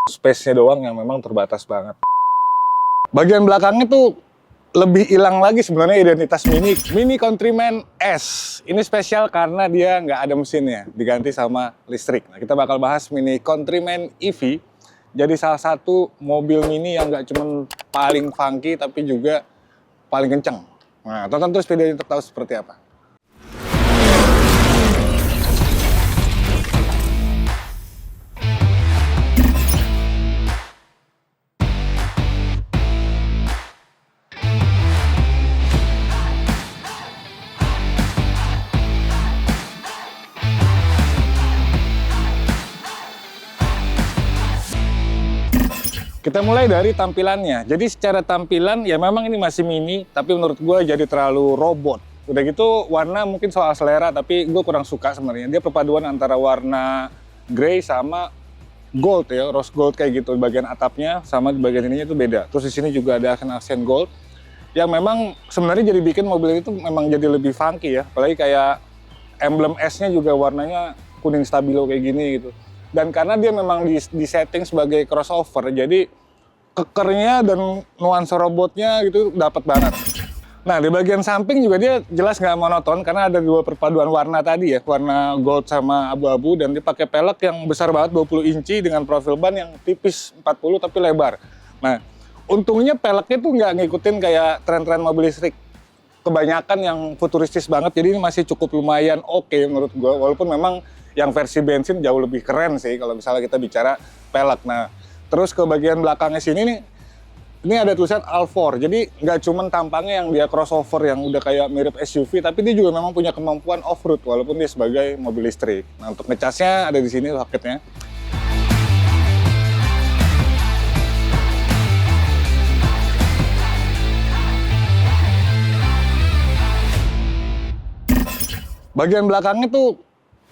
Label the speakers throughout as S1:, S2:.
S1: Space-nya doang yang memang terbatas banget. Bagian belakangnya tuh lebih hilang lagi sebenarnya identitas Mini Countryman S. Ini spesial karena dia nggak ada mesinnya, diganti sama listrik. Nah, kita bakal bahas Mini Countryman EV. Jadi salah satu mobil mini yang nggak cuma paling funky, tapi juga paling kenceng. Nah, tonton terus videonya untuk tahu seperti apa. Kita mulai dari tampilannya. Jadi secara tampilan ya memang ini masih mini, tapi menurut gue jadi terlalu robot. Udah gitu warna mungkin soal selera, tapi gue kurang suka sebenarnya. Dia perpaduan antara warna grey sama gold ya, rose gold kayak gitu. Di bagian atapnya sama di bagian ininya itu beda. Terus di sini juga ada aksen gold yang memang sebenarnya jadi bikin mobil itu memang jadi lebih funky ya. Apalagi kayak emblem S-nya juga warnanya kuning stabilo kayak gini gitu. Dan karena dia memang di setting sebagai crossover, jadi kekernya dan nuansa robotnya gitu dapat banget. Nah, di bagian samping juga dia jelas nggak monoton karena ada dua perpaduan warna tadi ya, warna gold sama abu-abu, dan dia pakai pelek yang besar banget 20 inci dengan profil ban yang tipis 40 tapi lebar. Nah, untungnya peleknya tuh nggak ngikutin kayak tren-tren mobil listrik. Kebanyakan yang futuristis banget, jadi ini masih cukup lumayan oke menurut gua, walaupun memang yang versi bensin jauh lebih keren sih kalau misalnya kita bicara pelek. Nah, terus ke bagian belakangnya sini nih, ini ada tulisan All4. Jadi nggak cuma tampangnya yang dia crossover yang udah kayak mirip SUV, tapi dia juga memang punya kemampuan off-road walaupun dia sebagai mobil listrik. Nah, untuk ngecasnya ada di sini soketnya. Bagian belakangnya tuh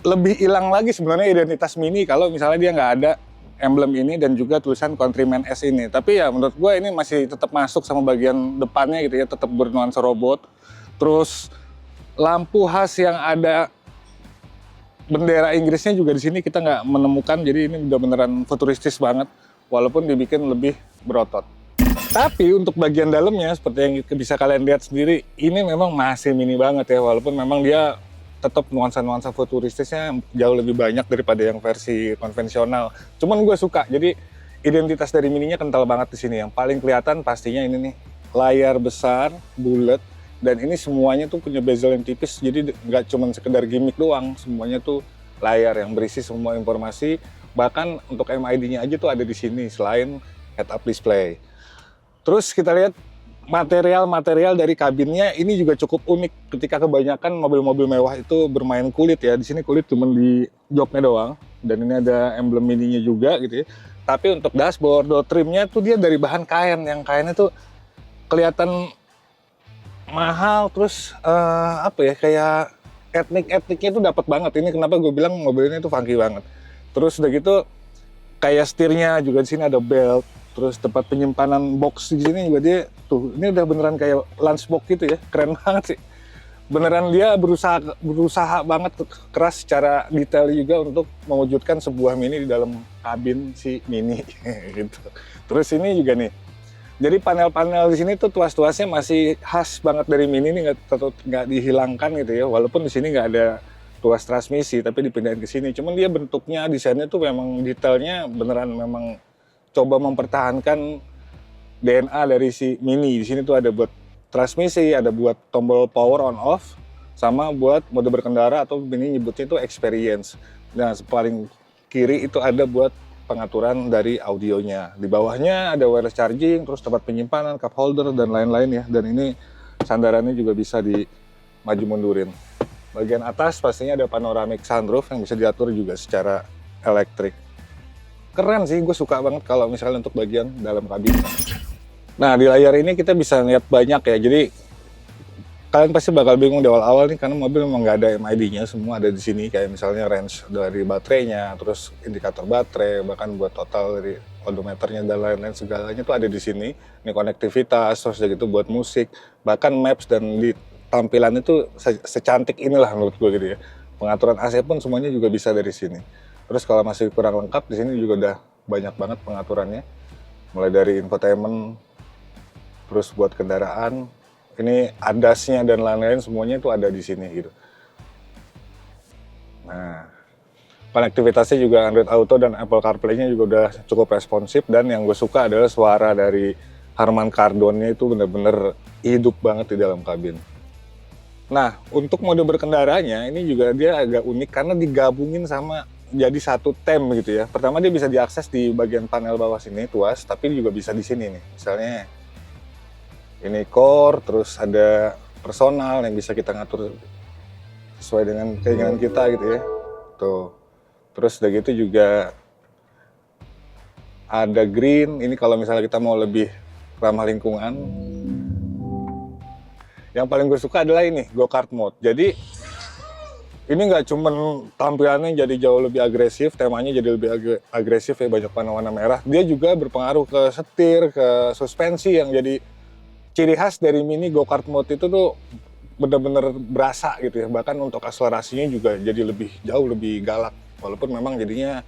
S1: lebih hilang lagi sebenarnya identitas Mini kalau misalnya dia nggak ada emblem ini dan juga tulisan Countryman S ini. Tapi ya menurut gue ini masih tetap masuk sama bagian depannya gitu ya, tetap bernuansa robot. Terus lampu khas yang ada bendera Inggrisnya juga di sini kita nggak menemukan, jadi ini udah beneran futuristis banget walaupun dibikin lebih berotot. Tapi untuk bagian dalamnya seperti yang bisa kalian lihat sendiri, ini memang masih mini banget ya, walaupun memang dia tetap nuansa-nuansa futuristisnya jauh lebih banyak daripada yang versi konvensional. Cuman gue suka, jadi identitas dari mininya kental banget di sini. Yang paling kelihatan pastinya ini nih, layar besar, bulat, dan ini semuanya tuh punya bezel yang tipis, jadi nggak cuma sekedar gimmick doang, semuanya tuh layar yang berisi semua informasi. Bahkan untuk MID-nya aja tuh ada di sini selain head-up display. Terus kita lihat material dari kabinnya ini juga cukup unik ketika kebanyakan mobil-mobil mewah itu bermain kulit ya. Di sini kulit cuma di joknya doang, dan ini ada emblem mininya juga gitu ya. Tapi untuk dashboard, door trimnya tuh dia dari bahan kain, yang kainnya tuh kelihatan mahal, terus apa ya, kayak etniknya itu dapat banget. Ini kenapa gue bilang mobil ini tuh funky banget. Terus udah gitu kayak setirnya juga di sini ada belt. Terus tempat penyimpanan box di sini juga dia tuh, ini udah beneran kayak lunchbox gitu ya, keren banget sih. Beneran dia berusaha banget keras secara detail juga untuk mewujudkan sebuah mini di dalam kabin si mini gitu. Terus ini juga nih, jadi panel-panel di sini tuh tuas-tuasnya masih khas banget dari mini, ini nggak dihilangkan gitu ya, walaupun di sini nggak ada tuas transmisi tapi dipindahin ke sini. Cuman dia bentuknya, desainnya tuh memang detailnya beneran memang coba mempertahankan DNA dari si mini. Di sini tuh ada buat transmisi, ada buat tombol power on off, sama buat mode berkendara atau ini nyebutnya itu experience. Nah, paling kiri itu ada buat pengaturan dari audionya. Di bawahnya ada wireless charging, terus tempat penyimpanan, cup holder dan lain-lain ya. Dan ini sandarannya juga bisa di maju mundurin. Bagian atas pastinya ada panoramic sunroof yang bisa diatur juga secara elektrik. Keren sih, gue suka banget kalau misalnya untuk bagian dalam kabin. Nah, di layar ini kita bisa lihat banyak ya, jadi kalian pasti bakal bingung di awal-awal nih karena mobil memang nggak ada MID-nya, semua ada di sini, kayak misalnya range dari baterainya, terus indikator baterai, bahkan buat total dari odometernya dan lain-lain segalanya tuh ada di sini. Ini konektivitas, terus gitu buat musik, bahkan maps, dan di tampilan itu secantik inilah menurut gue gitu ya. Pengaturan AC pun semuanya juga bisa dari sini. Terus kalau masih kurang lengkap, di sini juga udah banyak banget pengaturannya. Mulai dari infotainment, terus buat kendaraan, ini ADAS-nya dan lain-lain semuanya itu ada di sini gitu. Nah, konektivitasnya juga Android Auto dan Apple CarPlay-nya juga udah cukup responsif, dan yang gue suka adalah suara dari Harman Kardon-nya itu bener-bener hidup banget di dalam kabin. Nah, untuk mode berkendaranya ini juga dia agak unik karena digabungin sama jadi satu tem gitu ya. Pertama dia bisa diakses di bagian panel bawah sini tuas, tapi juga bisa di sini nih. Misalnya ini core, terus ada personal yang bisa kita ngatur sesuai dengan keinginan kita gitu ya. Tuh. Terus udah gitu juga ada green, ini kalau misalnya kita mau lebih ramah lingkungan. Yang paling gue suka adalah ini, go-kart mode. Jadi ini nggak cuman tampilannya jadi jauh lebih agresif, temanya jadi lebih agresif ya, banyak warna-warna merah. Dia juga berpengaruh ke setir, ke suspensi yang jadi ciri khas dari Mini go-kart mode itu tuh bener-bener berasa gitu ya. Bahkan untuk akselerasinya juga jadi jauh lebih galak. Walaupun memang jadinya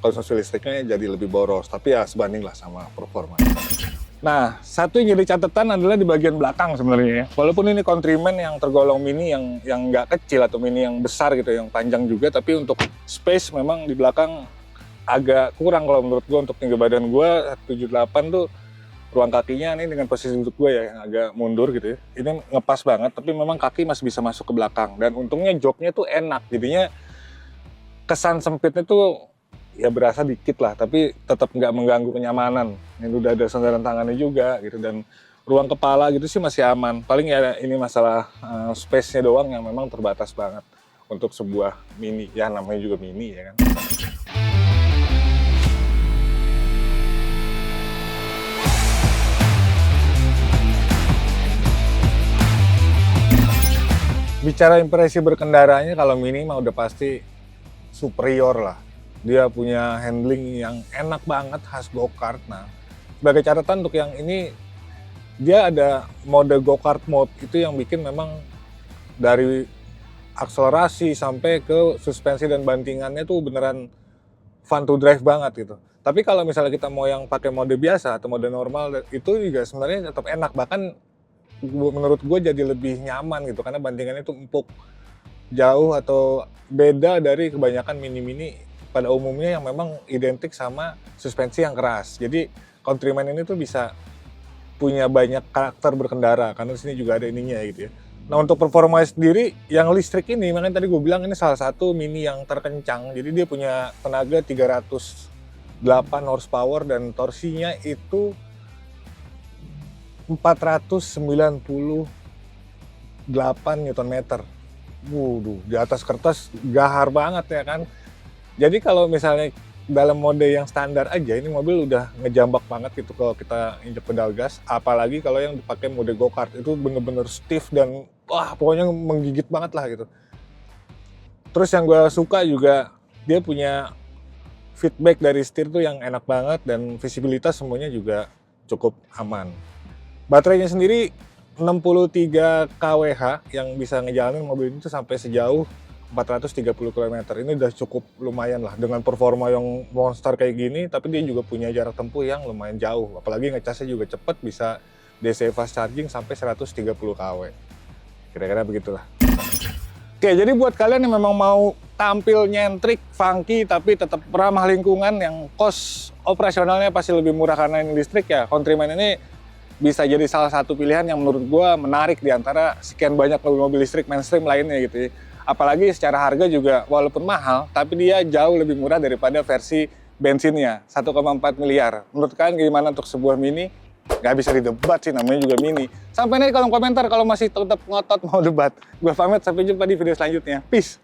S1: konsumsi listriknya jadi lebih boros, tapi ya sebanding lah sama performa. Nah, satu yang jadi catatan adalah di bagian belakang sebenarnya ya. Walaupun ini Countryman yang tergolong mini yang nggak kecil atau mini yang besar gitu, yang panjang juga, tapi untuk space memang di belakang agak kurang kalau menurut gue. Untuk tinggi badan gue 178 tuh ruang kakinya ini dengan posisi duduk gue ya yang agak mundur gitu ya. Ini ngepas banget, tapi memang kaki masih bisa masuk ke belakang. Dan untungnya joknya tuh enak, jadinya kesan sempitnya tuh ya berasa dikit lah, tapi tetap nggak mengganggu kenyamanan. Ini udah ada sandaran tangannya juga gitu, dan ruang kepala gitu sih masih aman. Paling ya ini masalah space-nya doang yang memang terbatas banget untuk sebuah mini, ya namanya juga mini ya kan. Bicara impresi berkendaranya, kalau mini mah udah pasti superior lah. Dia punya handling yang enak banget, khas go-kart. Nah, sebagai catatan untuk yang ini, dia ada mode go-kart mode itu yang bikin memang dari akselerasi sampai ke suspensi dan bantingannya tuh beneran fun to drive banget gitu. Tapi kalau misalnya kita mau yang pakai mode biasa atau mode normal, itu juga sebenarnya tetap enak. Bahkan menurut gue jadi lebih nyaman gitu, karena bantingannya tuh empuk. Jauh atau beda dari kebanyakan mini-mini pada umumnya yang memang identik sama suspensi yang keras. Jadi Countryman ini tuh bisa punya banyak karakter berkendara, karena di sini juga ada ininya gitu ya. Nah, untuk performa sendiri yang listrik ini, makanya tadi gue bilang ini salah satu mini yang terkencang. Jadi dia punya tenaga 308 horsepower dan torsinya itu 498 Nm. Waduh, di atas kertas gahar banget ya kan. Jadi kalau misalnya dalam mode yang standar aja, ini mobil udah ngejambak banget gitu kalau kita injek pedal gas. Apalagi kalau yang dipakai mode go-kart, itu bener-bener stiff dan wah pokoknya menggigit banget lah gitu. Terus yang gue suka juga, dia punya feedback dari setir tuh yang enak banget, dan visibilitas semuanya juga cukup aman. Baterainya sendiri 63 kWh yang bisa ngejalanin mobil ini tuh sampai sejauh 430 km. Ini udah cukup lumayan lah dengan performa yang monster kayak gini, tapi dia juga punya jarak tempuh yang lumayan jauh. Apalagi ngecasnya juga cepet, bisa DC fast charging sampai 130 kW. Kira-kira begitulah. Oke, jadi buat kalian yang memang mau tampil nyentrik, funky, tapi tetap ramah lingkungan, yang cost operasionalnya pasti lebih murah karena ini listrik ya, Countryman ini bisa jadi salah satu pilihan yang menurut gue menarik di antara sekian banyak mobil listrik mainstream lainnya gitu ya. Apalagi secara harga juga walaupun mahal, tapi dia jauh lebih murah daripada versi bensinnya, 1,4 miliar. Menurut kalian gimana untuk sebuah mini? Nggak bisa didebat sih, namanya juga mini. Sampai nanti kolom komentar kalau masih tetap ngotot mau debat. Gue pamit, sampai jumpa di video selanjutnya. Peace!